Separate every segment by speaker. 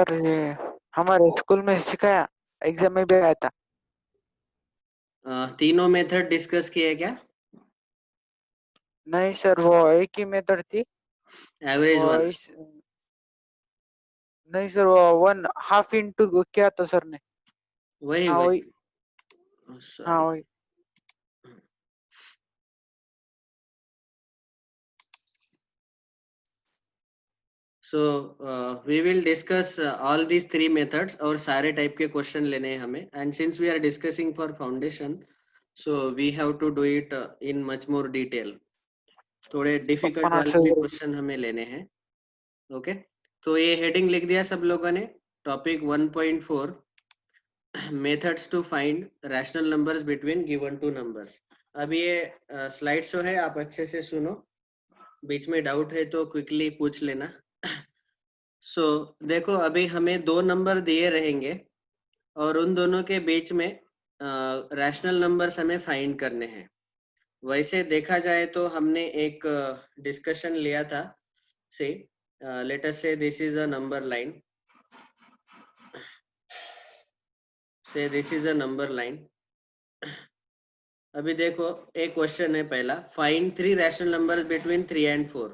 Speaker 1: Sir ये हमारे school में सिखाया, एग्जाम में भी आया था।
Speaker 2: तीनों मेथड डिस्कस किए क्या?
Speaker 1: नहीं सर, वो एक ही मेथड थी।
Speaker 2: एवरेज
Speaker 1: वो
Speaker 2: वन?
Speaker 1: इस नहीं सर, वो 1/2 इंटू क्या था सर ने।
Speaker 2: वही
Speaker 1: हाँ
Speaker 2: वही
Speaker 1: वही। हाँ
Speaker 2: सॉरी।
Speaker 1: वही।
Speaker 2: So we will discuss all these three methods और सारे टाइप के क्वेश्चन लेने हैं हमें, and since we are discussing for foundation, so we have to do it in much more detail. थोड़े डिफिकल्ट
Speaker 1: पप्पा
Speaker 2: वाले भी क्वेश्चन हमें लेने हैं। ओके, तो ये हेडिंग लिख दिया सब लोगों ने। Topic 1.4, methods to find rational numbers between given two numbers. अब ये स्लाइड शो है, आप अच्छे से सुनो, बीच में डाउट है तो क्विकली पूछ लेना। सो देखो, अभी हमें दो नंबर दिए रहेंगे और उन दोनों के बीच में रैशनल नंबर्स हमें फाइंड करने हैं। वैसे देखा जाए तो हमने एक डिस्कशन लिया था, से let us say this is a number line, say this is a number line. अभी देखो, एक क्वेश्चन है पहला, find three rational numbers between 3 and 4।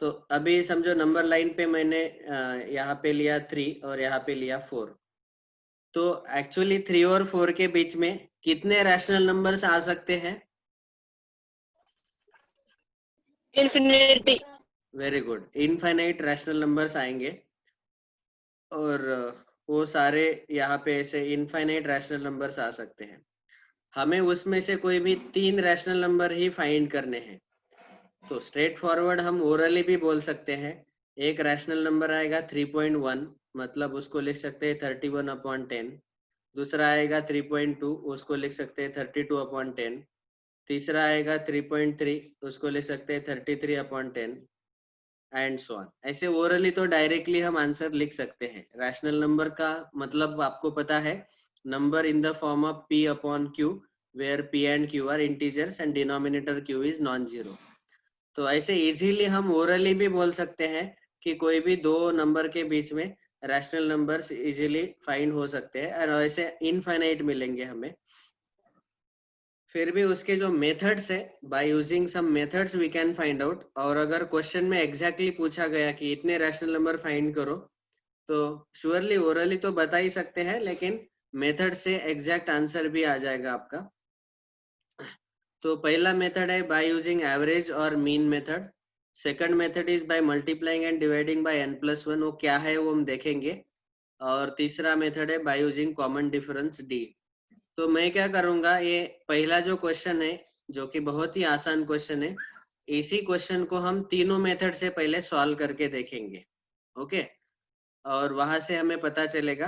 Speaker 2: तो अभी समझो नंबर लाइन पे मैंने यहाँ पे लिया 3 और यहाँ पे लिया 4। तो एक्चुअली 3 और 4 के बीच में कितने रैशनल नंबर्स आ सकते हैं?
Speaker 3: Infinity.
Speaker 2: Very good, infinite rational numbers आएंगे। और वो सारे यहाँ पे ऐसे इनफाइनाइट रैशनल नंबर्स आ सकते हैं। हमें उसमें से कोई भी तीन रैशनल नंबर ही फाइंड करने हैं। तो स्ट्रेट फॉरवर्ड हम ओरली भी बोल सकते हैं। एक रैशनल नंबर आएगा 3.1, मतलब उसको लिख सकते हैं 31/10। दूसरा आएगा 3.2, उसको लिख सकते हैं 32/10। तीसरा आएगा 3.3, उसको लिख सकते हैं 33/10, एंड सो ऑन। ऐसे ओरली तो डायरेक्टली हम आंसर लिख सकते हैं। रैशनल नंबर का मतलब आपको पता है, number in the form of p upon q, where p and q are integers and denominator q is non zero. तो ऐसे इजीली हम ओरली भी बोल सकते हैं कि कोई भी दो नंबर के बीच में रैशनल नंबर्स इजीली फाइंड हो सकते हैं, और ऐसे इनफाइनाइट मिलेंगे हमें। फिर भी उसके जो मेथड्स है, by using some methods we can find out. और अगर क्वेश्चन में एग्जैक्टली पूछा गया कि इतने रैशनल नंबर फाइंड करो, तो श्योरली ओरली तो बता ही सकते हैं, लेकिन मेथड से एग्जैक्ट आंसर भी आ जाएगा आपका। तो पहला मेथड है बाय यूजिंग एवरेज और mean method. Second method is by multiplying and dividing by n+1, वो क्या है वो हम देखेंगे। और तीसरा मेथड है by using common difference d। तो मैं क्या करूंगा, ये पहला जो क्वेश्चन है, जो कि बहुत ही आसान क्वेश्चन है, इसी क्वेश्चन को हम तीनों मेथड से पहले सॉल्व करके देखेंगे। ओके, और वहां से हमें पता चलेगा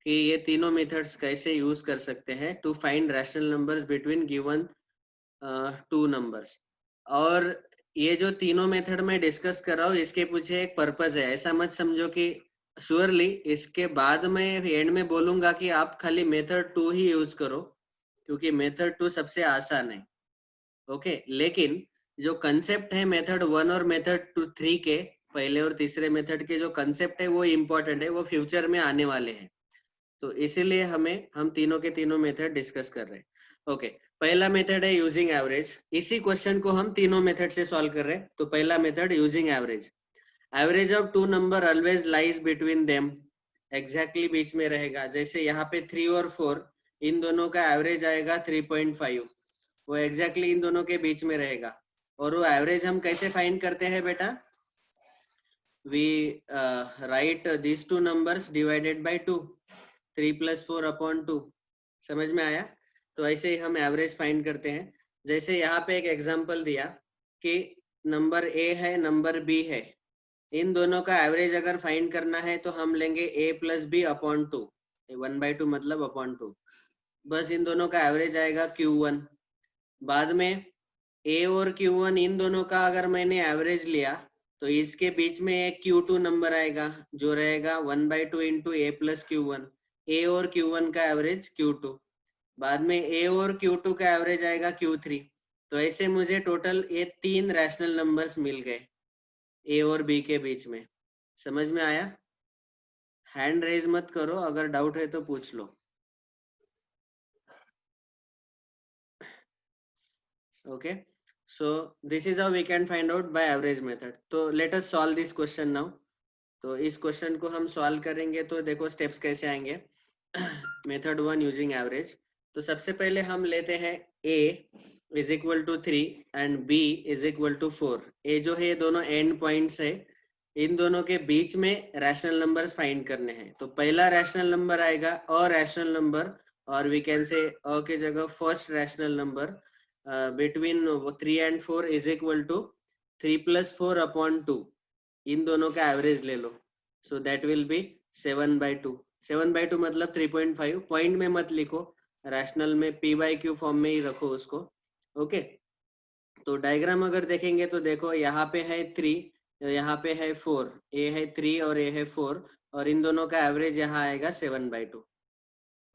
Speaker 2: कि ये तीनों मेथड्स कैसे यूज कर सकते हैं to find rational numbers between given two numbers. और ये जो तीनों मेथड में डिस्कस कर रहा हूँ, इसके पीछे एक पर्पज है। ऐसा मत समझो कि श्योरली इसके बाद में एंड में बोलूंगा कि आप खाली मेथड 2 ही यूज करो, क्योंकि मेथड 2 सबसे आसान है। ओके, लेकिन जो कंसेप्ट है मेथड 1 और मेथड 3 के, पहले और तीसरे मेथड के जो कंसेप्ट है वो इम्पोर्टेंट है, वो फ्यूचर में आने वाले हैं। तो इसीलिए हम तीनों के तीनों मेथड डिस्कस कर रहे हैं। ओके, पहला मेथड है यूजिंग एवरेज। इसी क्वेश्चन को हम तीनों मेथड से सॉल्व कर रहे हैं। तो पहला method using average. Average of two number always lies between them, exactly बीच में रहेगा। जैसे यहाँ पे 3 और 4, इन दोनों का एवरेज आएगा 3.5, वो एग्जैक्टली इन दोनों के बीच में रहेगा। और वो एवरेज हम कैसे फाइंड करते हैं बेटा? We write this two numbers divided by 2, 3+4/2। समझ में आया? तो ऐसे ही हम एवरेज फाइंड करते हैं। जैसे यहाँ पे एक एग्जांपल दिया कि नंबर ए है, नंबर बी है, इन दोनों का एवरेज अगर फाइंड करना है तो हम लेंगे a+b/2, 1/2 मतलब अपॉन 2। बस इन दोनों का एवरेज आएगा q1। बाद में a और q1 इन दोनों का अगर मैंने एवरेज लिया, तो इसके बीच में एक q2 नंबर आएगा, जो रहेगा 1/2 इंटू a+q1। a और q1 का एवरेज q2। बाद में a और q2 का एवरेज आएगा q3। तो ऐसे मुझे टोटल ये तीन रैशनल नंबर्स मिल गए a और b के बीच में। समझ में आया? हैंड रेज मत करो, अगर डाउट है तो पूछ लो। Okay, so this is how we can find out by average method. तो let us solve this question now. तो इस क्वेश्चन को हम सॉल्व करेंगे, तो देखो स्टेप्स कैसे आएंगे। Method 1 using average. तो सबसे पहले हम लेते हैं a is equal to 3 and b is equal to 4। ए जो है ये दोनों एंड पॉइंट्स है, इन दोनों के बीच में रैशनल नंबर्स फाइंड करने हैं। तो पहला रैशनल नंबर आएगा अ रैशनल नंबर, और वी कैन से अ के जगह first rational number between 3 and 4 is equal to 3 + 4 upon 2। इन दोनों का एवरेज ले लो, सो दैट विल बी 7/2। 7/2 मतलब 3.5। पॉइंट में मत लिखो, रैशनल में p/q फॉर्म में ही रखो उसको। ओके, तो डायग्राम अगर देखेंगे तो देखो यहाँ पे है 3, यहाँ पे है 4, ए है 3 और ए है 4, और इन दोनों का एवरेज यहाँ आएगा 7/2।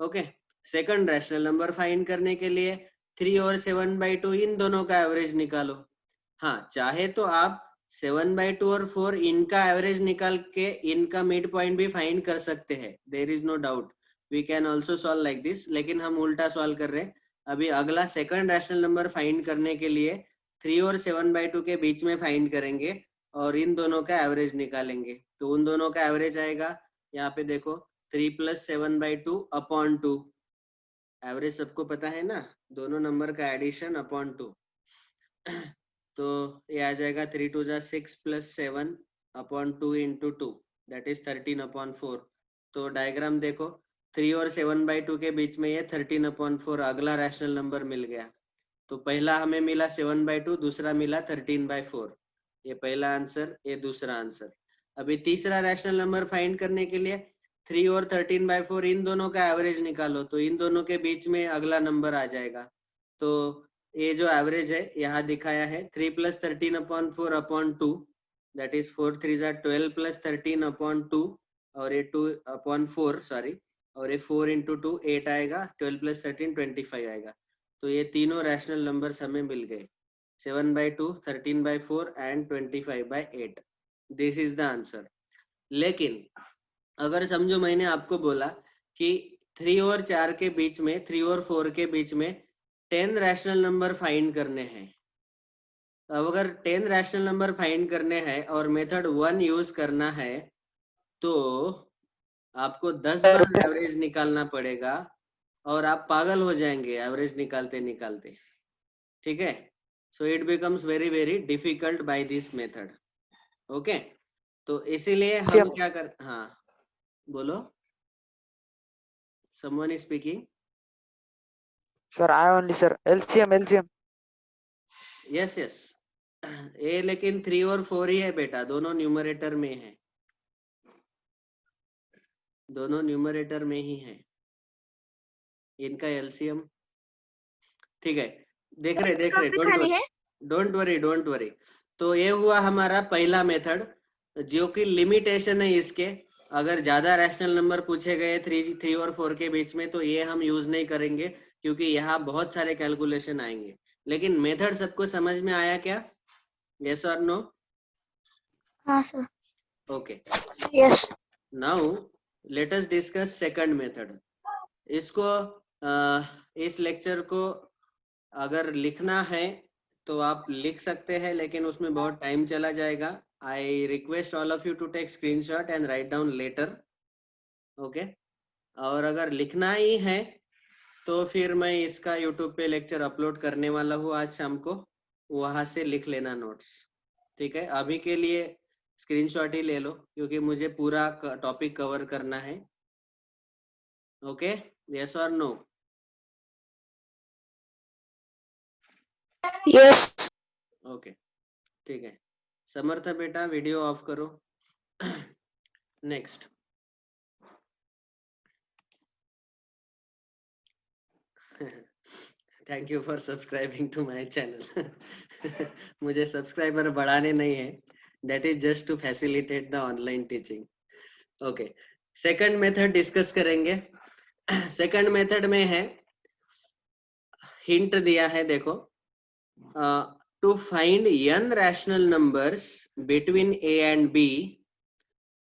Speaker 2: Okay, second rational number find करने के लिए 3 और 7/2 इन दोनों का एवरेज निकालो। हाँ, चाहे तो आप 7/2 और 4 इनका एवरेज निकाल के इनका मिड पॉइंट भी फाइंड कर सकते हैं, there is no doubt, we can also solve like this, लेकिन हम उल्टा सॉल्व कर रहे हैं। अभी अगला सेकंड रैशनल नंबर फाइंड करने के लिए 3 और 7/2 के बीच में फाइंड करेंगे और इन दोनों का एवरेज निकालेंगे। तो उन दोनों का एवरेज आएगा, यहाँ पे देखो 3 + 7/2 अपॉन 2। एवरेज सबको पता है ना, दोनों नंबर का एडिशन अपॉन 2। तो ये आ जाएगा 3 × 2 = 6 + 7 अपॉन 2 × 2, दैट इज 13/4। तो डायग्राम देखो, 3 और 7/2 के बीच में ये 13/4 अगला रैशनल नंबर मिल गया। तो पहला हमें मिला 7/2, दूसरा मिला 13/4। ये पहला आंसर, ये दूसरा आंसर। अभी तीसरा रैशनल नंबर फाइंड करने के लिए 3 और 13/4 इन दोनों का एवरेज निकालो, तो इन दोनों के बीच में अगला नंबर आ जाएगा। तो ये जो एवरेज है यहाँ दिखाया है 3 + 13/4 अपॉन 2, दैट इज 4 × 3 = 12 + 13 अपॉन 2, और ये 2/4 सॉरी, और ये 4 × 2 8 आएगा, 12 + 13 25 आएगा। तो ये तीनों रैशनल नंबर्स हमें मिल गए, 7/2, 13/4 and 25/8। This is the answer. लेकिन अगर समझो मैंने आपको बोला कि 3 और 4 के बीच में, 3 और 4 के बीच में 10 रैशनल नंबर फाइंड करने हैं। अब अगर 10 रैशनल नंबर फाइंड करने हैं और मेथड 1 यूज करना है, तो आपको 10 बार एवरेज निकालना पड़ेगा और आप पागल हो जाएंगे एवरेज निकालते निकालते। ठीक है, so it becomes very very difficult by this method. Okay, तो इसीलिए हम क्या कर, हाँ बोलो, someone is speaking.
Speaker 1: Sir, I only, sir. LCM.
Speaker 2: Yes yes, ये लेकिन 3 और 4 ही है बेटा, दोनों न्यूमरेटर में है, दोनों न्यूमरेटर में ही है, इनका एलसीएम। ठीक है, देख रहे, डोंट वरी। तो ये हुआ हमारा पहला मेथड, जो कि लिमिटेशन है इसके, अगर ज्यादा रैशनल नंबर पूछे गए 3 और 4 के बीच में, तो ये हम यूज नहीं करेंगे, क्योंकि यहाँ बहुत सारे कैलकुलेशन आएंगे। लेकिन मेथड सबको समझ में आया क्या? यस और नो?
Speaker 4: हाँ sir.
Speaker 2: Okay,
Speaker 4: yes.
Speaker 2: Now let us discuss second method. इसको इस लेक्चर को अगर लिखना है तो आप लिख सकते हैं, लेकिन उसमें बहुत टाइम चला जाएगा। I request all of you to take screenshot and write down later. Okay, और अगर लिखना ही है तो फिर मैं इसका यूट्यूब पे लेक्चर अपलोड करने वाला हूँ आज शाम को, वहां से लिख लेना नोट्स। ठीक है, अभी के लिए स्क्रीनशॉट ही ले लो, क्योंकि मुझे पूरा टॉपिक कवर करना है। ओके, यस और नो?
Speaker 4: यस।
Speaker 2: ओके, ठीक है। समर्थ बेटा वीडियो ऑफ करो। Next, thank you for subscribing to my channel. मुझे सब्सक्राइबर बढ़ाने नहीं है, that is just to facilitate the online teaching. Okay, second method discuss करेंगे। सेकंड मेथड में है, हिंट दिया है देखो, to find n rational numbers between a and b,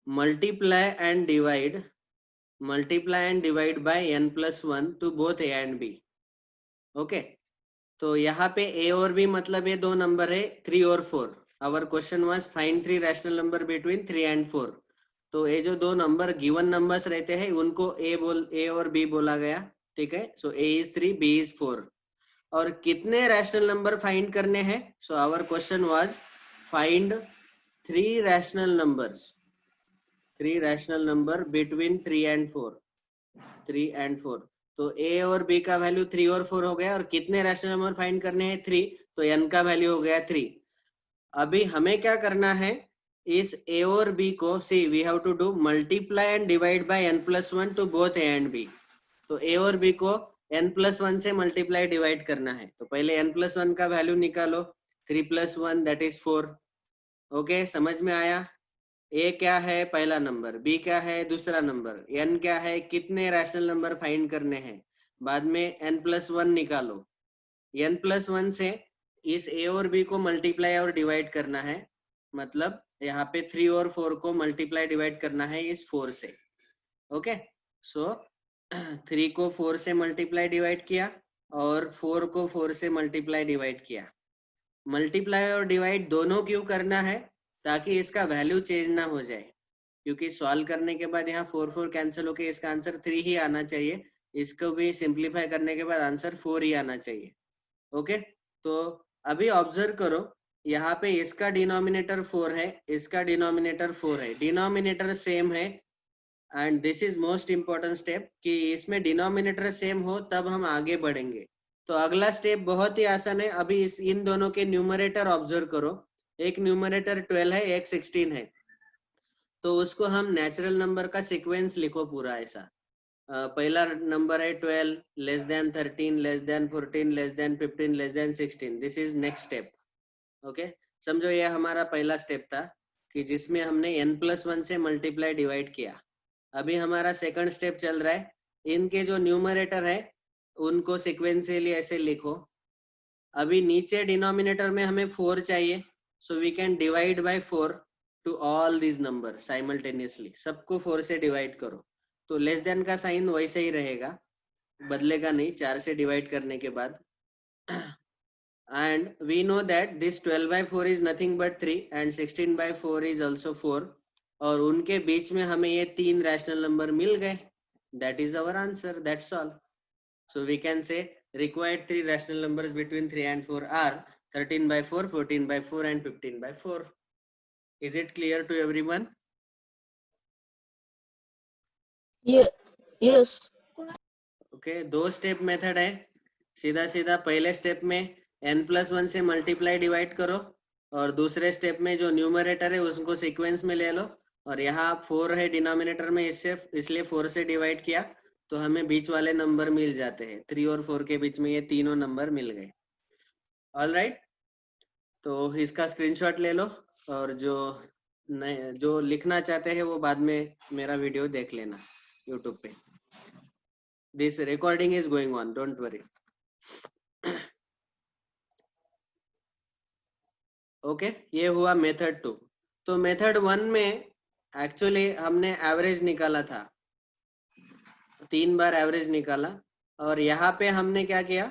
Speaker 2: multiply and divide by n+1 to both a and b. Okay, तो यहाँ पे a और b मतलब ये दो नंबर है 3 और 4. Our question was find 3 rational number between 3 and 4. तो ये जो दो नंबर गिवन नंबर्स रहते हैं उनको a और b बोला गया. ठीक है, सो a is 3, b is 4. और कितने रैशनल नंबर फाइंड करने हैं? So our question was find 3 rational number between 3 and 4. तो a और b का वैल्यू 3 और 4 हो गया. और कितने रैशनल नंबर फाइंड करने हैं? 3. तो n का वैल्यू हो गया 3. अभी हमें क्या करना है? इस a और b को see we have to do multiply and divide by n+1 to both a and b. तो a और b को n+1 से मल्टीप्लाई डिवाइड करना है. तो पहले n+1 का वैल्यू निकालो. 3 + 1 दैट इज 4. ओके, समझ में आया? a क्या है? पहला नंबर. b क्या है? दूसरा नंबर. n क्या है? कितने रैशनल नंबर फाइंड करने हैं? बाद में n+1 निकालो. n+1 से इस a और b को मल्टीप्लाई और डिवाइड करना है. मतलब यहाँ पे 3 और 4 को मल्टीप्लाई डिवाइड करना है इस 4 से. ओके, सो 3 को 4 से मल्टीप्लाई डिवाइड किया और 4 को 4 से मल्टीप्लाई डिवाइड किया. मल्टीप्लाई और डिवाइड दोनों क्यों करना है? ताकि इसका वैल्यू चेंज ना हो जाए. क्योंकि सॉल्व करने के बाद यहाँ 4 कैंसिल होके इसका आंसर 3 ही आना चाहिए. इसको भी सिंप्लीफाई करने के बाद आंसर 4 ही आना चाहिए. ओके, तो अभी ऑब्जर्व करो, यहाँ पे इसका डिनोमिनेटर 4 है, इसका डिनोमिनेटर 4 है, डिनोमिनेटर सेम है. And this is most important step कि इसमें डिनोमिनेटर सेम हो तब हम आगे बढ़ेंगे. तो अगला स्टेप बहुत ही आसान है. अभी इन दोनों के न्यूमरेटर ऑब्जर्व करो. एक न्यूमरेटर 12 है, एक 16 है. तो उसको हम नेचुरल नंबर का सीक्वेंस लिखो पूरा ऐसा. पहला नंबर है 12, less than 13, less than 14, less than 15, less than 16. This is next step. Okay, समझो ये हमारा पहला स्टेप था कि जिसमें हमने n+1 से मल्टीप्लाई डिवाइड किया. अभी हमारा सेकंड स्टेप चल रहा है. इनके जो न्यूमरेटर है उनको सिक्वेंशियली ऐसे लिखो. अभी नीचे डिनोमिनेटर में हमें 4 चाहिए, so we can divide by 4 to all these number simultaneously. सबको 4 से डिवाइड करो. तो लेस देन का साइन वैसे ही रहेगा, बदलेगा नहीं 4 से डिवाइड करने के बाद. and we know that this 12/4 is nothing but 3 and 16/4 is also 4. और उनके बीच में हमें ये 3 रैशनल नंबर मिल गए. that is our answer, that's all. so we can say required 3 rational numbers between 3 and 4 are 13/4, 14/4 and 15/4. is it clear to everyone?
Speaker 3: Yes.
Speaker 2: Okay, 2 step method है. सीधा सीधा पहले स्टेप में n+1 से मल्टीप्लाई डिवाइड करो और दूसरे स्टेप में जो न्यूमरेटर है उसको सीक्वेंस में ले लो. और यहाँ 4 है डिनोमिनेटर में, इसलिए 4 से डिवाइड किया तो हमें बीच वाले नंबर मिल जाते हैं. 3 और 4 के बीच में ये तीनों नंबर मिल गए. ऑल राइट, तो इसका स्क्रीनशॉट ले लो और जो लिखना चाहते हैं वो बाद में मेरा वीडियो देख लेना यूट्यूब पे. This recording is going on, don't worry. Okay, ये हुआ मेथड 2. तो मेथड 1 में एक्चुअली हमने एवरेज निकाला था, 3 बार एवरेज निकाला. और यहाँ पे हमने क्या किया?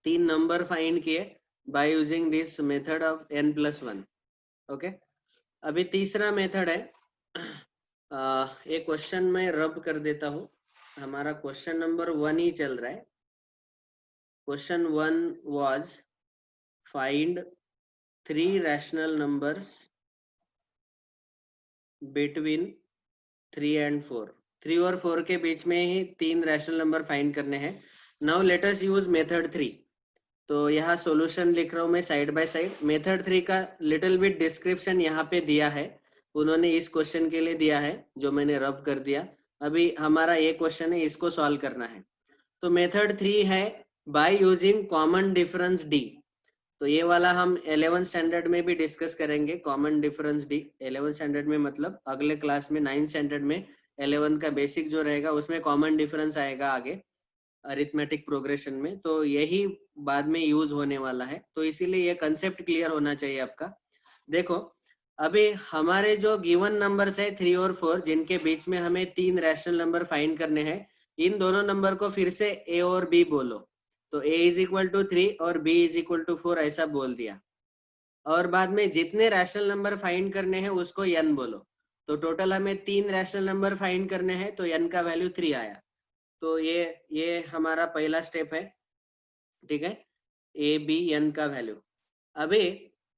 Speaker 2: 3 नंबर फाइंड किए by using this method of n+1. Okay, अभी तीसरा मेथड है. एक क्वेश्चन में रब कर देता हूँ. हमारा क्वेश्चन नंबर 1 ही चल रहा है. Question 1 was find 3 rational numbers between 3 and 4. 3 और 4 के बीच में ही 3 रैशनल नंबर फाइंड करने हैं. Now let us use method 3. तो यहाँ सॉल्यूशन लिख रहा हूँ मैं साइड बाय साइड. मेथड 3 का लिटिल बिट डिस्क्रिप्शन यहाँ पे दिया है, उन्होंने इस क्वेश्चन के लिए दिया है जो मैंने रब कर दिया. अभी हमारा ये क्वेश्चन है, इसको सॉल्व करना है. तो मेथड 3 है by using common difference D. तो ये वाला हम 11th स्टैंडर्ड में भी डिस्कस करेंगे. Common difference D 11th standard में मतलब अगले क्लास में 9th स्टैंडर्ड में 11th का बेसिक जो रहेगा उसमें कॉमन डिफरेंस आएगा आगे अरिथमेटिक प्रोग्रेशन में. तो यही बाद में यूज होने वाला है, तो इसीलिए ये कंसेप्ट क्लियर होना चाहिए आपका. देखो, अभी हमारे जो गिवन नंबर्स है 3 और 4, जिनके बीच में हमें 3 रैशनल नंबर फाइंड करने हैं, इन दोनों नंबर को फिर से a और b बोलो। तो a इज इक्वल टू 3 और b इज इक्वल टू 4 ऐसा बोल दिया। और बाद में जितने रैशनल नंबर फाइंड करने हैं उसको n बोलो। तो टोटल हमें 3 रैशनल नंबर फाइंड करने हैं, तो n का वैल्यू 3 आया। तो ये हमारा पहला स्टेप है, ठीक है, a b n का वैल्यू। अभी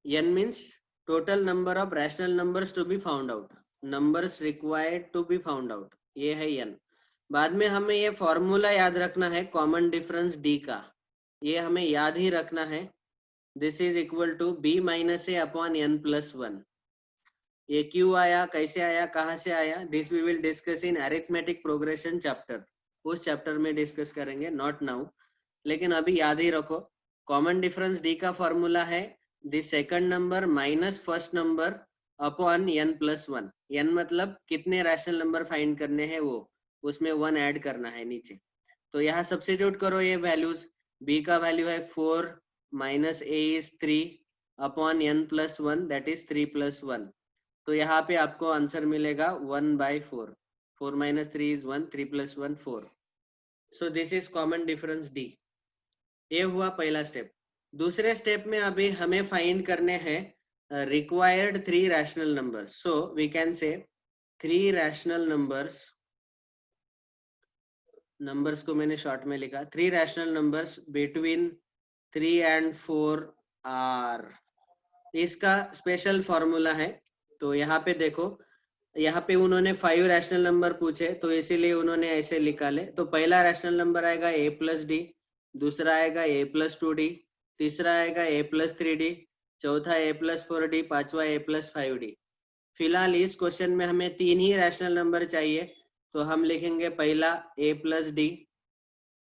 Speaker 2: n means total number of rational numbers to be found out, numbers required to be found out, ये है n। बाद में हमें ये फॉर्मूला याद रखना है कॉमन डिफरेंस d का, ये हमें याद ही रखना है। This is equal to b minus a upon n plus 1। ये क्यों आया, कैसे आया, कहाँ से आया, this we will discuss in arithmetic progression chapter, उस चैप्टर में डिस्कस करेंगे, नॉट नाउ। लेकिन अभी याद ही रखो, कॉमन डिफरेंस d का फॉर्मूला है the second number minus first number upon n plus 1। n मतलब कितने रैशनल नंबर फाइंड करने हैं वो, उसमें 1 ऐड करना है नीचे। तो यहाँ सब्स्टिट्यूट करो ये वैल्यूज, b का वैल्यू है 4 minus a is 3 upon n plus 1 that is 3 plus 1। तो यहाँ पे आपको आंसर मिलेगा 1/4। 4 minus 3 is 1, 3 plus 1 4। So this is common difference d। ये हुआ पहला स्टेप। दूसरे स्टेप में अभी हमें फाइंड करने हैं required 3 rational numbers. So we can say 3 rational numbers को मैंने शॉर्ट में लिखा, 3 rational numbers between 3 and 4 are. इसका स्पेशल फॉर्मूला है। तो यहाँ पे देखो, यहाँ पे उन्होंने 5 रैशनल नंबर पूछे, तो इसीलिए उन्होंने ऐसे निकाले। तो पहला रैशनल नंबर आएगा a प्लस डी, दूसरा आएगा a प्लस 2d, तीसरा आएगा a प्लस 3d, चौथा a प्लस 4d, पांचवा a प्लस 5d। फिलहाल इस क्वेश्चन में हमें 3 ही रैशनल नंबर चाहिए, तो हम लिखेंगे पहला a प्लस डी,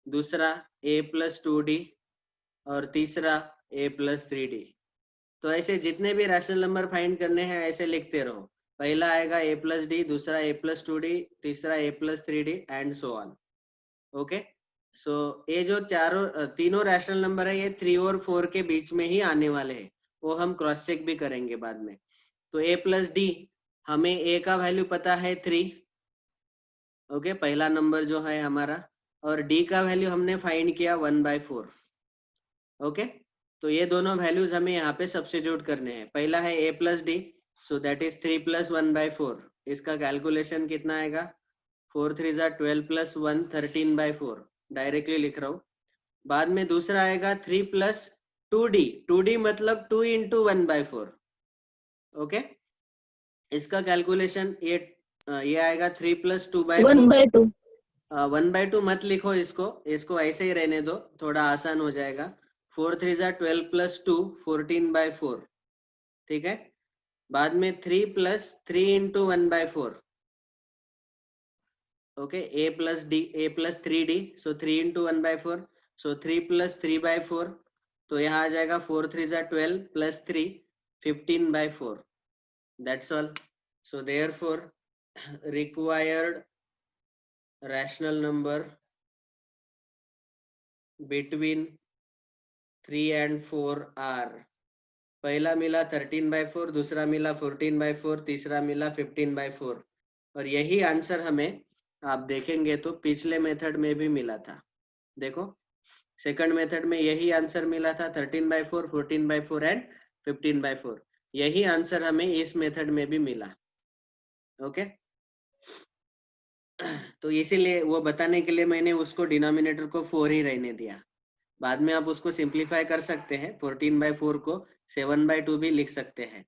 Speaker 2: दूसरा a प्लस 2d और तीसरा a प्लस 3d। तो ऐसे जितने भी रैशनल नंबर फाइंड करने हैं ऐसे लिखते रहो। पहला आएगा a प्लस डी, दूसरा a प्लस 2d, तीसरा a plus 3d and so on. Okay, so ये जो तीनों रैशनल नंबर है ये 3 और 4 के बीच में ही आने वाले हैं, वो हम क्रॉस चेक भी करेंगे बाद में। तो a प्लस डी, हमें a का वैल्यू पता है 3, ओके, पहला नंबर जो है हमारा, और d का वैल्यू हमने फाइंड किया 1/4। ओके, तो ये दोनों वैल्यूज हमें यहाँ पे सब्स्टिट्यूट करने हैं। पहला है a plus D, so that is 3 plus 1/4। इसका कैलकुलेशन कितना आएगा, 4 3 जा 12 प्लस 1 13/4, डायरेक्टली लिख रहा हूँ। बाद में दूसरा आएगा 3 प्लस 2d, 2d मतलब 2 into 1/4। ओके, इसका कैलकुलेशन ये आएगा 3 प्लस 2/4।
Speaker 3: 1/2
Speaker 2: 1/2 मत लिखो, इसको ऐसे ही रहने दो, थोड़ा आसान हो जाएगा। 4 3 जा 12 प्लस 2 14/4, ठीक है। बाद में 3 plus 3 into 1/4, okay, a plus 3d, so 3 into 1/4, so 3 plus 3/4। तो यहाँ आ जाएगा 4 3 जा 12 plus 3 15/4, that's all. So therefore required rational number between 3 and 4 are, पहला मिला 13/4, दूसरा मिला 14/4, तीसरा मिला 15/4। और यही आंसर हमें, आप देखेंगे तो पिछले मेथड में भी मिला था। देखो, सेकंड मेथड में यही आंसर मिला था, 13/4, 14/4 एंड 15/4। यही आंसर हमें इस मेथड में भी मिला। ओके, तो इसीलिए वो बताने के लिए मैंने उसको डिनोमिनेटर को 4 ही रहने दिया। बाद में आप उसको सिंप्लीफाई कर सकते हैं, 14/4 को 7/2 भी लिख सकते हैं।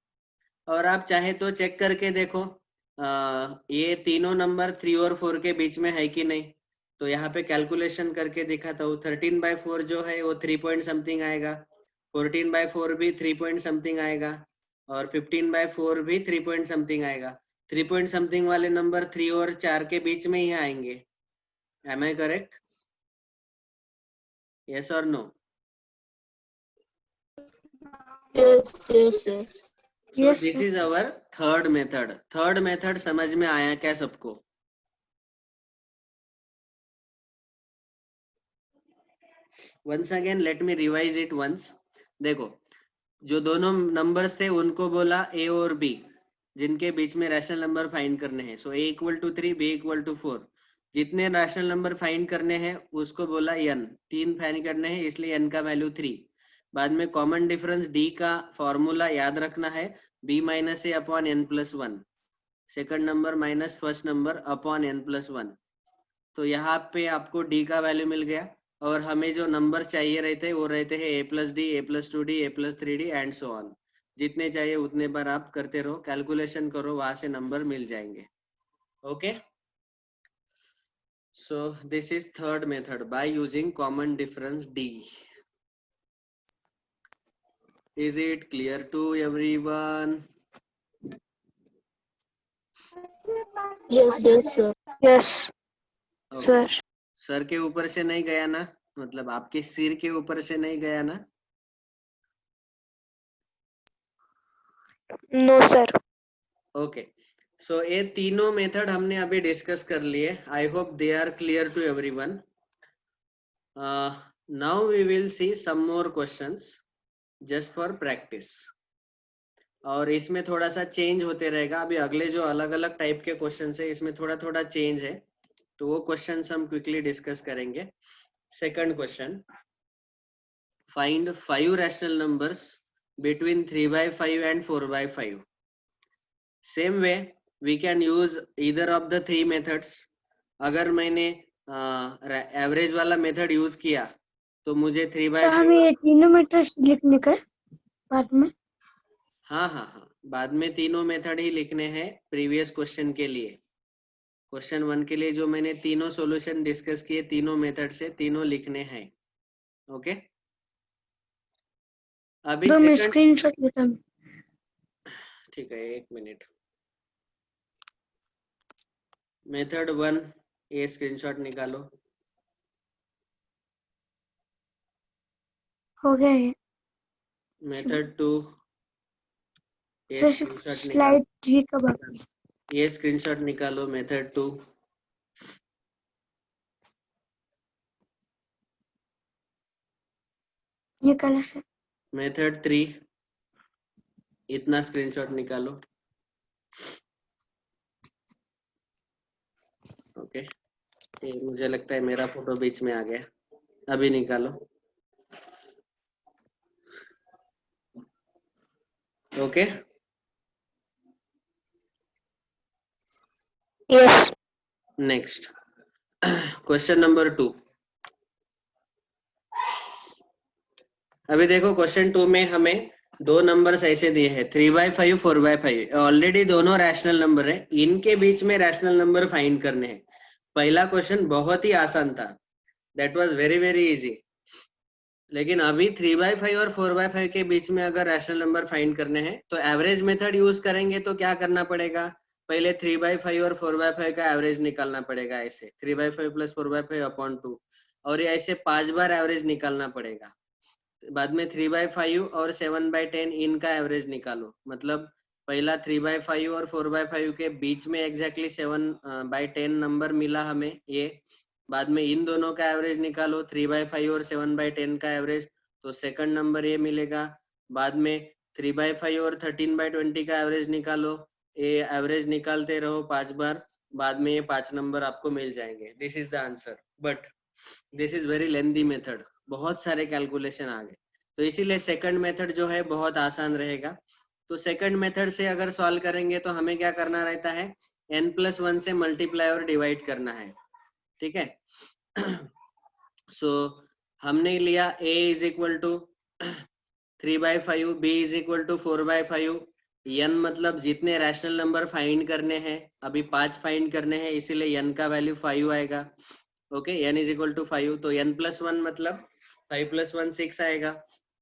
Speaker 2: और आप चाहे तो चेक करके देखो ये तीनों नंबर 3 और 4 के बीच में है कि नहीं। तो यहाँ पे कैलकुलेशन करके दिखाता हूँ। 13/4 जो है वो 3 पॉइंट समथिंग आएगा, 14/4 भी 3 पॉइंट समथिंग आएगा, और 15/4 भी 3 पॉइंट समथिंग आएगा। 3 पॉइंट समथिंग वाले नंबर 3 और 4 के बीच में ही आएंगे। Am I correct? यस और no?
Speaker 3: yes yes
Speaker 2: So
Speaker 4: Yes,
Speaker 2: this
Speaker 4: sir.
Speaker 2: is our third method. Third method समझ में आया क्या सबको? Once again let me revise it once. देखो, जो दोनों नंबर्स थे उनको बोला a और b, जिनके बीच में रैशनल नंबर फाइंड करने हैं. So a equal to 3, b equal to 4. जितने रैशनल नंबर फाइंड करने हैं उसको बोला n. 3 फाइंड करने हैं इसलिए n का वैल्यू 3. बाद में कॉमन डिफरेंस d का फॉर्मूला याद रखना है, b minus a upon n plus 1. Second number minus first number upon n plus 1. तो यहाँ पे आपको d का वैल्यू मिल गया और हमें जो नंबर चाहिए रहते हैं वो रहते हैं a plus D, a plus 2d, a plus 3d and so on. जितने चाहिए उतने बार आप करते रहो, कैलकुलेशन करो, वहां से नंबर मिल जाएंगे. Okay, so this is third method by using common difference d. Is it clear to everyone?
Speaker 3: Yes, yes, sir.
Speaker 4: Yes, sir.
Speaker 2: Sir के ऊपर से नहीं गया ना, मतलब आपके सिर के ऊपर से नहीं गया ना?
Speaker 4: No, sir.
Speaker 2: ओके, सो ये तीनों मेथड हमने अभी डिस्कस कर लिए. I hope they are clear to everyone. Now we will see some more questions just for practice. और इसमें थोड़ा सा चेंज होते रहेगा. अभी अगले जो अलग अलग टाइप के क्वेश्चंस है इसमें थोड़ा थोड़ा चेंज है, तो वो क्वेश्चंस हम क्विकली डिस्कस करेंगे. Second question, find 5 rational numbers between 3/5 and 4/5. Same way we can use either of the three methods. अगर मैंने एवरेज वाला मेथड यूज किया तो मुझे 3/5.
Speaker 4: हमें ये तीनों मेथड्स लिखने का बाद में.
Speaker 2: हाँ, बाद में तीनों मेथड ही लिखने हैं प्रीवियस क्वेश्चन के लिए. क्वेश्चन 1 के लिए जो मैंने तीनों सॉल्यूशन डिस्कस किए, तीनों मेथड से तीनों लिखने हैं. ओके, अभी
Speaker 4: दो मैं
Speaker 2: सेकंड,
Speaker 4: स्क्रीनशॉट लेता हूँ.
Speaker 2: ठीक है, 1 मिनट. मेथड 1 ये स्क्रीनशॉट निकालो.
Speaker 4: हो गया है.
Speaker 2: मेथड 2 ये
Speaker 4: सर
Speaker 2: स्क्रीनशॉट निकालो.
Speaker 4: स्लाइड 3 का बाकी है.
Speaker 2: ये स्क्रीनशॉट निकालो. मेथड 2,
Speaker 4: निकाला सर.
Speaker 2: मेथड 3 इतना स्क्रीनशॉट निकालो. ओके, ये मुझे लगता है मेरा फोटो बीच में आ गया. अभी निकालो. Okay,
Speaker 4: Yes.
Speaker 2: Next question number 2. अभी देखो क्वेश्चन 2 में हमें दो नंबर्स ऐसे दिए हैं 3/5, 4/5. ऑलरेडी दोनों रैशनल नंबर है, इनके बीच में रैशनल नंबर फाइंड करने हैं. पहला क्वेश्चन बहुत ही आसान था, that was very very easy. लेकिन अभी 3/5 और 4/5 के बीच में अगर रैशनल नंबर फाइंड करने हैं तो एवरेज मेथड यूज करेंगे. तो क्या करना पड़ेगा, पहले 3/5 और 4/5 का एवरेज निकालना पड़ेगा. ऐसे 3/5 प्लस 4/5 अपॉन 2, और ये ऐसे 5 बार एवरेज निकालना पड़ेगा. बाद में 3/5 और 7/10 इनका एवरेज निकालो. मतलब पहला 3/5 और 4/5 के बीच में एग्जैक्टली 7/10 नंबर मिला हमें ये. बाद में इन दोनों का एवरेज निकालो, 3/5 और 7/10 का एवरेज, तो सेकंड नंबर ये मिलेगा. बाद में 3/5 और 13/20 का एवरेज निकालो. ये एवरेज निकालते रहो 5 बार, बाद में ये 5 नंबर आपको मिल जाएंगे. This is the answer. But this is very lengthy method, बहुत सारे कैलकुलेशन आ गए. तो इसीलिए सेकंड मेथड जो है बहुत आसान रहेगा. तो सेकंड मेथड से अगर सॉल्व करेंगे तो हमें क्या करना रहता है, n+1 से मल्टीप्लाई और डिवाइड करना है. ठीक है. सो हमने लिया a is equal to 3/5, b is equal to 4/5. n मतलब जितने रैशनल नंबर फाइंड करने हैं, अभी 5 फाइंड करने हैं, इसीलिए n का वैल्यू 5 आएगा. Okay, n is equal to 5, तो n+1 मतलब 5+1 6 आएगा.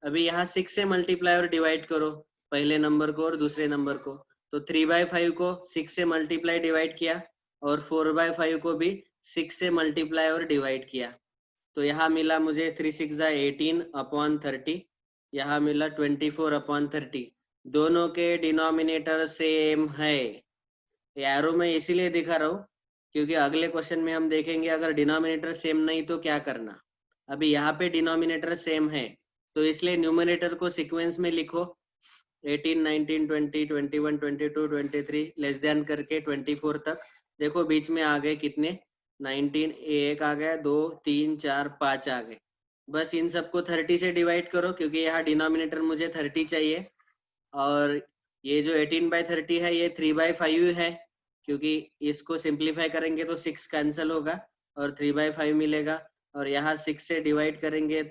Speaker 2: अभी यहाँ 6 से मल्टीप्लाई और डिवाइड करो, पहले नंबर को और दूसरे नंबर को. तो 3/5 को 6 से मल्टीप्लाई डिवाइड किया और 4/5 को भी 6 से मल्टीप्लाई और डिवाइड किया. तो यहाँ मिला मुझे 3 6 18 अपॉन 30. यहाँ मिला 24 अपॉन 30. दोनों के डिनोमिनेटर सेम है. एरो में इसीलिए दिखा रहा हूँ क्योंकि अगले क्वेश्चन में हम देखेंगे अगर डिनोमिनेटर सेम नहीं तो क्या करना. अभी यहाँ पे डिनोमिनेटर सेम है तो इसलिए न्यूमरेटर को सीक्वेंस में लिखो. 18, 19, 20, 21, 22, 23 लेस देन करके 24 तक। देखो बीच में आ गए कितने, 19, एक आ गया, 2, 3, 4, 5 आ गए। बस इन सबको 30 से डिवाइड करो क्योंकि यहाँ डिनोमिनेटर मुझे 30 चाहिए, और ये जो 18/30 है ये 3/5 है, क्योंकि इसको सिंप्लीफाई करेंगे तो 6 कैंसिल होगा और 3/5 मिलेगा, और यहाँ 6 से डिवाइड करेंगे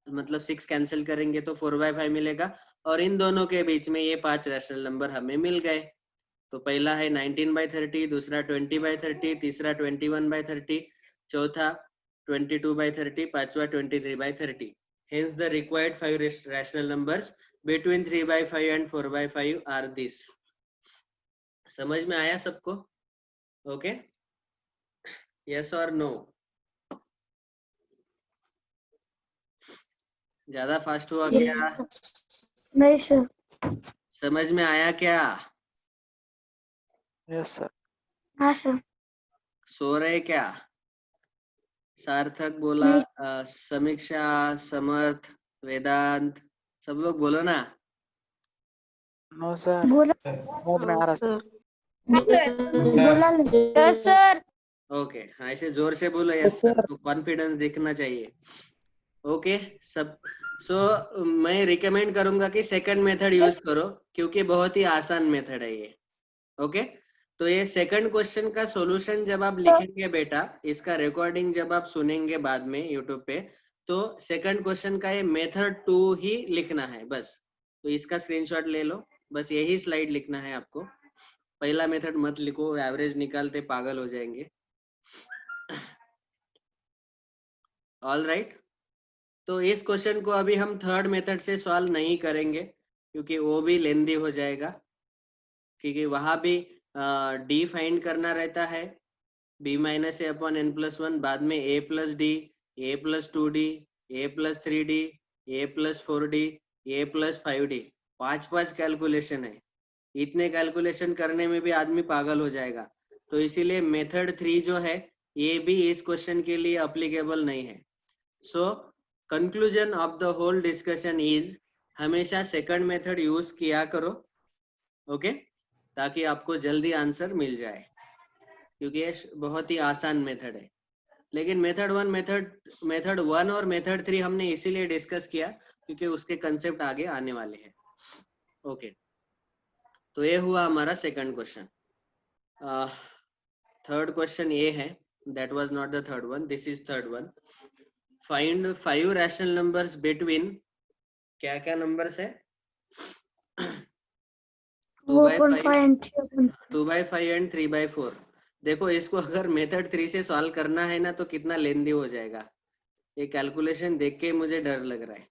Speaker 2: मतलब 6 कैंसिल करेंगे तो 4/5 मिलेगा, और इन दोनों के बीच में ये 5 रैशनल नंबर हमें मिल गए। तो पहला है 19/30, दूसरा 20/30, तीसरा 21/30, चौथा 22/30, पांचवा 23/30। Hence the required 5 rational numbers between 3/5 and 4/5 are this. समझ में आया सबको? ओके, यस और नो? ज्यादा फास्ट हुआ क्या?
Speaker 4: नहीं सर।
Speaker 2: समझ में आया क्या?
Speaker 1: Yes sir.
Speaker 4: हाँ सर।
Speaker 2: सो रहे क्या? सार्थक बोला, समीक्षा, समर्थ, वेदांत, सब लोग बोलो ना।
Speaker 1: नो सर,
Speaker 4: बोला
Speaker 1: नो में आ रहा सर।
Speaker 4: बोला
Speaker 3: यस सर।
Speaker 2: ओके, हाँ ऐसे जोर से बोलो यस सर, तो कॉन्फिडेंस दिखना चाहिए। ओके सब। सो मैं रिकमेंड करूंगा कि सेकंड मेथड यूज करो क्योंकि बहुत ही आसान मेथड है ये। ओके, तो ये सेकंड क्वेश्चन का सॉल्यूशन जब आप लिखेंगे बेटा, इसका रिकॉर्डिंग जब आप सुनेंगे बाद में यूट्यूब पे, तो सेकंड क्वेश्चन का ये मेथड 2 ही लिखना है बस। तो इसका स्क्रीनशॉट ले लो, बस यही स्लाइड लिखना है आपको। पहला मेथड मत लिखो, एवरेज निकालते पागल हो जाएंगे। ऑल राइट, तो इस क्वेश्चन को अभी हम थर्ड मेथड से सॉल्व नहीं करेंगे क्योंकि वो भी लेंदी हो जाएगा, क्योंकि वहां भी डी फाइंड करना रहता है, b-a/n+1, बाद में a+d, a+2d, a+3d, a+4d, a+5d, 5 calculation है। इतने कैलकुलेशन करने में भी आदमी पागल हो जाएगा। तो इसीलिए मेथड 3 जो है ये भी इस क्वेश्चन के लिए अप्लीकेबल नहीं है। So conclusion of the whole discussion is, हमेशा सेकंड मेथड यूज किया करो, ओके, ताकि आपको जल्दी आंसर मिल जाए, क्योंकि ये बहुत ही आसान मेथड है। लेकिन मेथड 1 और मेथड 3 हमने इसीलिए डिस्कस किया क्योंकि उसके कंसेप्ट आगे आने वाले हैं। ओके, तो ये हुआ हमारा सेकंड क्वेश्चन। थर्ड क्वेश्चन ये है, that was not the third one, this is third one. Find 5 rational numbers between, क्या क्या नंबर्स है? 2/5 एंड 3/4। देखो इसको अगर मेथड 3 से सॉल्व करना है ना तो कितना लेंदी हो जाएगा। ये कैलकुलेशन देख के मुझे डर लग रहा है।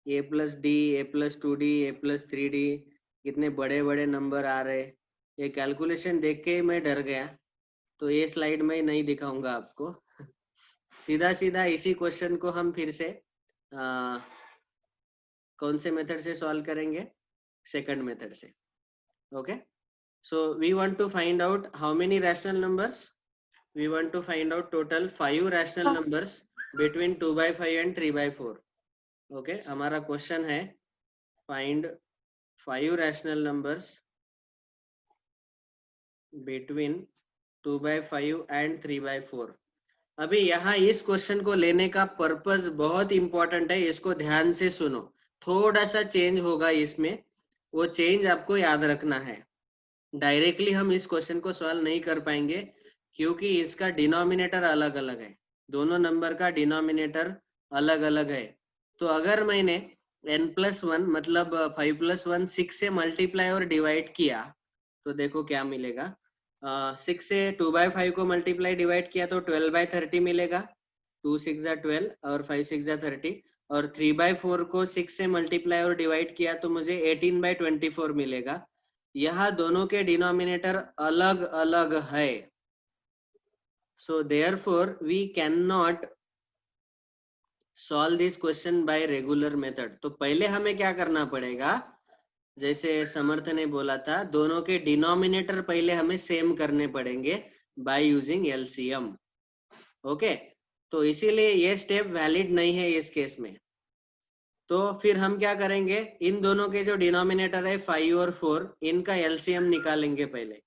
Speaker 2: a+d, a+2d, a+3d, कितने बड़े बड़े नंबर आ रहे। ये कैलकुलेशन देख के मैं डर गया, तो ये स्लाइड में नहीं दिखाऊंगा आपको। सीधा सीधा इसी क्वेश्चन को हम फिर से कौन से मेथड से सॉल्व करेंगे? सेकंड मेथड से। Okay, so we want to find out how many rational numbers? We want to find out total 5 rational numbers between 2/5 and 3/4. Okay, हमारा क्वेश्चन है find 5 rational numbers between 2/5 and 3/4. अभी यहाँ इस question को लेने का purpose बहुत इंपॉर्टेंट है, इसको ध्यान से सुनो। थोड़ा सा चेंज होगा इसमें, वो चेंज आपको याद रखना है। डायरेक्टली हम इस क्वेश्चन को सॉल्व नहीं कर पाएंगे क्योंकि इसका डिनोमिनेटर अलग अलग है, दोनों नंबर का डिनोमिनेटर अलग अलग है। तो अगर मैंने n+1 मतलब 5+1 6 से मल्टीप्लाई और डिवाइड किया तो देखो क्या मिलेगा। 6 से 2/5 को मल्टीप्लाई डिवाइड किया तो 12/30 मिलेगा, 2 6 12 और 5 6 30, और 3/4 को 6 से मल्टीप्लाई और डिवाइड किया तो मुझे 18/24 मिलेगा। यहाँ दोनों के डिनोमिनेटर अलग अलग है, so therefore we can not solve this question by regular method. तो पहले हमें क्या करना पड़ेगा, जैसे समर्थ ने बोला था, दोनों के डिनोमिनेटर पहले हमें सेम करने पड़ेंगे बाय यूजिंग एलसीएम। ओके, तो इसीलिए ये स्टेप वैलिड नहीं है इस केस में। तो फिर हम क्या करेंगे, इन दोनों के जो डिनोमिनेटर है 5 और 4, इनका एलसीएम निकालेंगे पहले।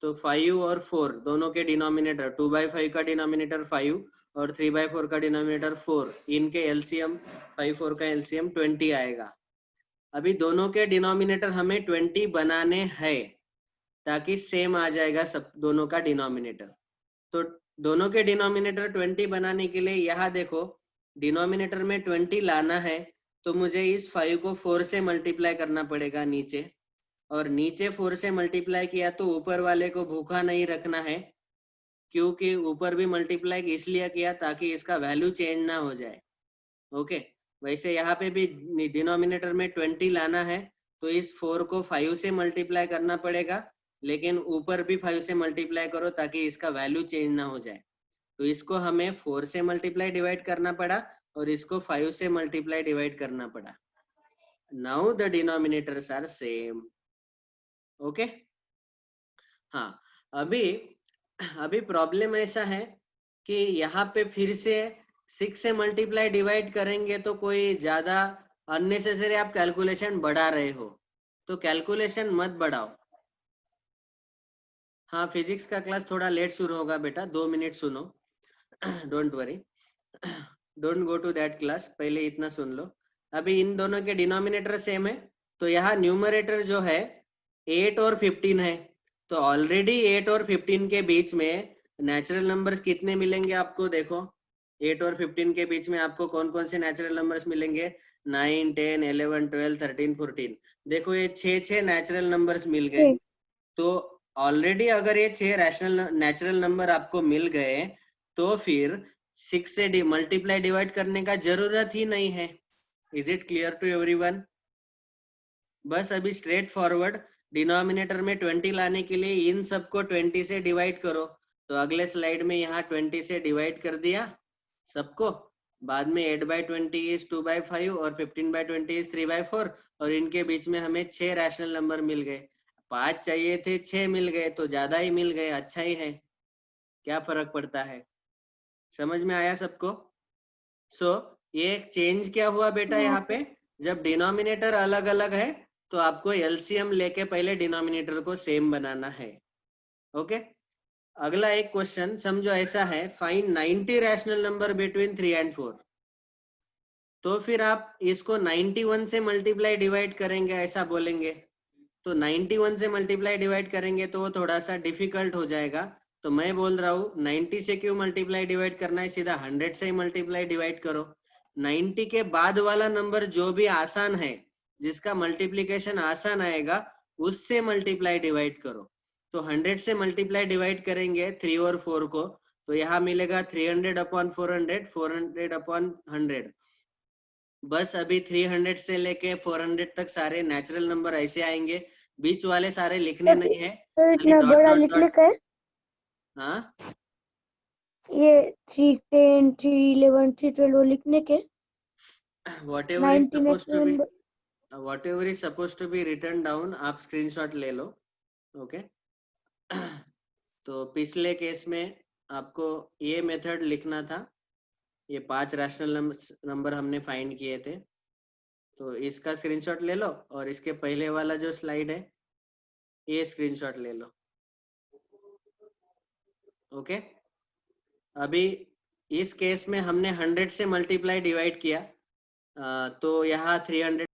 Speaker 2: तो 5 और 4 दोनों के डिनोमिनेटर, 2/5 का डिनोमिनेटर 5 और 3/4 का डिनोमिनेटर 4, इनके एलसीएम 5 4 का एलसीएम 20 आएगा। अभी दोनों के डिनोमिनेटर हमें 20 बनाने हैं ताकि सेम आ जाएगा सब दोनों का डिनोमिनेटर। तो दोनों के डिनोमिनेटर 20 बनाने के लिए यहाँ देखो, डिनोमिनेटर में 20 लाना है तो मुझे इस 5 को 4 से मल्टीप्लाई करना पड़ेगा नीचे, और नीचे 4 से मल्टीप्लाई किया तो ऊपर वाले को भूखा नहीं रखना है, क्योंकि ऊपर भी मल्टीप्लाई इसलिए किया ताकि इसका वैल्यू चेंज ना हो जाए। ओके, वैसे यहाँ पे भी डिनोमिनेटर में 20 लाना है तो इस 4 को 5 से मल्टीप्लाई करना पड़ेगा, लेकिन ऊपर भी 5 से मल्टीप्लाई करो ताकि इसका वैल्यू चेंज ना हो जाए। तो इसको हमें 4 से मल्टीप्लाई डिवाइड करना पड़ा और इसको 5 से मल्टीप्लाई डिवाइड करना पड़ा। Now the denominators are same. Okay, हाँ, अभी प्रॉब्लम ऐसा है कि यहाँ पे फिर से 6 से मल्टीप्लाई डिवाइड करेंगे तो कोई ज्यादा अननेसेसरी आप कैलकुलेशन बढ़ा रहे हो, तो कैलकुलेशन मत बढ़ाओ। हाँ, फिजिक्स का क्लास थोड़ा लेट शुरू होगा बेटा, 2 मिनट सुनो। Don't worry, don't go to that class, पहले इतना सुन लो। अभी इन दोनों के डिनोमिनेटर सेम है, तो यहाँ न्यूमरेटर जो है 8 और 15 है, तो ऑलरेडी 8 और 15 के बीच में नेचुरल नंबर्स कितने मिलेंगे आपको, देखो 8 और 15 के बीच में आपको कौन कौन से नेचुरल नंबर्स मिलेंगे, 9 10 11 12 13 14। देखो ये 6 नेचुरल नंबर्स मिल गए। तो ऑलरेडी अगर ये 6 रैशनल नेचुरल नंबर आपको मिल गए तो फिर 6 से मल्टीप्लाई डिवाइड करने का जरूरत ही नहीं है। Is it clear to everyone? बस अभी स्ट्रेट फॉरवर्ड डिनोमिनेटर में 20 लाने के लिए इन सबको 20 से डिवाइड करो। तो अगले स्लाइड में यहाँ 20 से डिवाइड कर दिया सबको, बाद में 8/20 इज 2/5 और 15/20 इज 3/4, और इनके बीच में हमें 6 रैशनल नंबर मिल गए। 5 चाहिए थे, 6 मिल गए, तो ज्यादा ही मिल गए, अच्छा ही है, क्या फर्क पड़ता है। समझ में आया सबको? सो ये चेंज क्या हुआ बेटा, यहाँ पे जब डिनोमिनेटर अलग अलग है तो आपको एलसीएम लेके पहले डिनोमिनेटर को सेम बनाना है। ओके, अगला एक क्वेश्चन समझो ऐसा है, find 90 rational number between 3 and 4। तो फिर आप इसको 91 से मल्टीप्लाई डिवाइड करेंगे ऐसा बोलेंगे, तो 91 से मल्टीप्लाई डिवाइड करेंगे तो वो थोड़ा सा डिफिकल्ट हो जाएगा। तो मैं बोल रहा हूँ 90 से क्यों मल्टीप्लाई डिवाइड करना है, सीधा 100 से ही मल्टीप्लाई डिवाइड करो। 90 के बाद वाला नंबर जो भी आसान है, जिसका मल्टीप्लीकेशन आसान आएगा, उससे मल्टीप्लाई डिवाइड करो। तो 100 से मल्टीप्लाई डिवाइड करेंगे 3 और 4 को, तो यहाँ मिलेगा 300/400, 400/100। बस अभी 300 से लेके 400 तक सारे नेचुरल नंबर ऐसे आएंगे, बीच वाले सारे लिखने नहीं है,
Speaker 4: इतना बड़ा लिखने का है।
Speaker 2: हाँ,
Speaker 4: ये 3 10 3 11 3 12 लिखने के
Speaker 2: whatever is
Speaker 4: 90
Speaker 2: supposed to be
Speaker 4: number
Speaker 2: whatever is supposed to be written down, आप स्क्रीनशॉट ले लो। ओके, तो पिछले केस में आपको ये मेथड लिखना था, ये 5 रैशनल नंबर हमने फाइंड किए थे, तो इसका स्क्रीनशॉट ले लो, और इसके पहले वाला जो स्लाइड है ये स्क्रीनशॉट ले लो। ओके, अभी इस केस में हमने 100 से मल्टीप्लाई डिवाइड किया, तो यहाँ 300